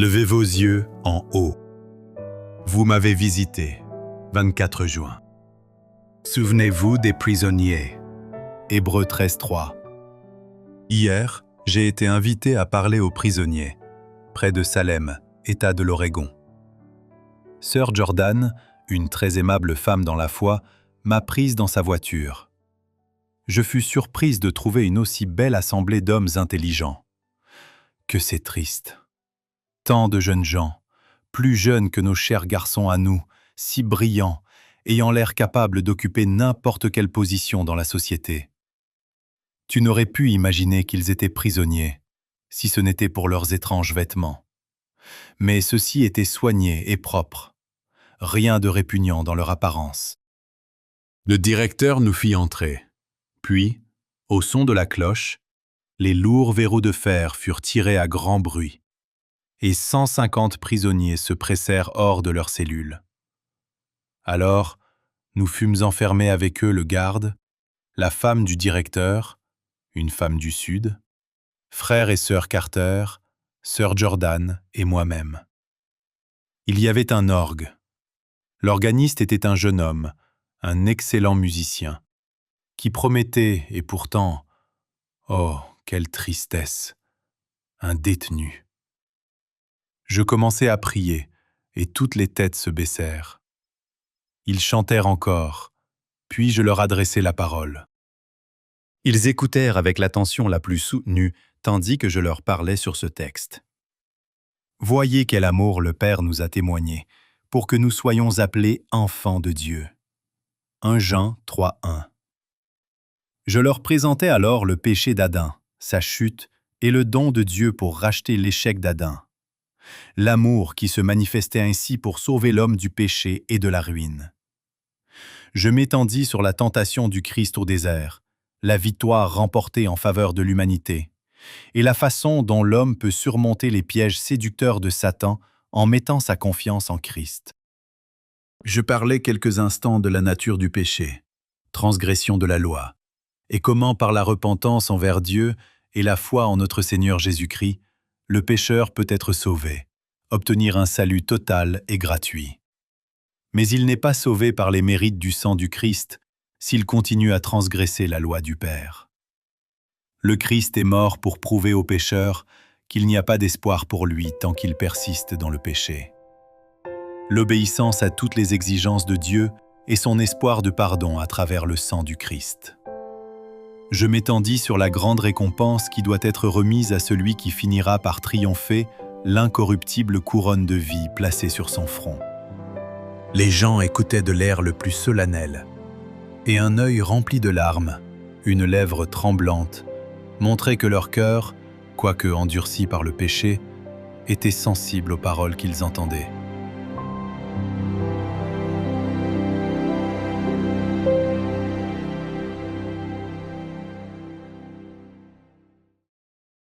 Levez vos yeux en haut. Vous m'avez visité. 24 juin. Souvenez-vous des prisonniers. Hébreux 13:3. Hier, j'ai été invité à parler aux prisonniers, près de Salem, État de l'Oregon. Sœur Jordan, une très aimable femme dans la foi, m'a prise dans sa voiture. Je fus surprise de trouver une aussi belle assemblée d'hommes intelligents. Que c'est triste. Tant de jeunes gens, plus jeunes que nos chers garçons à nous, si brillants, ayant l'air capables d'occuper n'importe quelle position dans la société. Tu n'aurais pu imaginer qu'ils étaient prisonniers, si ce n'était pour leurs étranges vêtements. Mais ceux-ci étaient soignés et propres. Rien de répugnant dans leur apparence. Le directeur nous fit entrer. Puis, au son de la cloche, les lourds verrous de fer furent tirés à grand bruit, et 150 prisonniers se pressèrent hors de leurs cellules. Alors, nous fûmes enfermés avec eux le garde, la femme du directeur, une femme du Sud, frère et sœur Carter, sœur Jordan et moi-même. Il y avait un orgue. L'organiste était un jeune homme, un excellent musicien, qui promettait, et pourtant, oh, quelle tristesse, un détenu. Je commençai à prier, et toutes les têtes se baissèrent. Ils chantèrent encore, puis je leur adressai la parole. Ils écoutèrent avec l'attention la plus soutenue, tandis que je leur parlais sur ce texte. Voyez quel amour le Père nous a témoigné, pour que nous soyons appelés enfants de Dieu. 1 Jean 3:1. Je leur présentai alors le péché d'Adam, sa chute et le don de Dieu pour racheter l'échec d'Adam. L'amour qui se manifestait ainsi pour sauver l'homme du péché et de la ruine. Je m'étendis sur la tentation du Christ au désert, la victoire remportée en faveur de l'humanité, et la façon dont l'homme peut surmonter les pièges séducteurs de Satan en mettant sa confiance en Christ. Je parlais quelques instants de la nature du péché, transgression de la loi, et comment par la repentance envers Dieu et la foi en notre Seigneur Jésus-Christ, le pécheur peut être sauvé, obtenir un salut total et gratuit. Mais il n'est pas sauvé par les mérites du sang du Christ s'il continue à transgresser la loi du Père. Le Christ est mort pour prouver au pécheur qu'il n'y a pas d'espoir pour lui tant qu'il persiste dans le péché. L'obéissance à toutes les exigences de Dieu est son espoir de pardon à travers le sang du Christ. Je m'étendis sur la grande récompense qui doit être remise à celui qui finira par triompher l'incorruptible couronne de vie placée sur son front. Les gens écoutaient de l'air le plus solennel, et un œil rempli de larmes, une lèvre tremblante, montrait que leur cœur, quoique endurci par le péché, était sensible aux paroles qu'ils entendaient.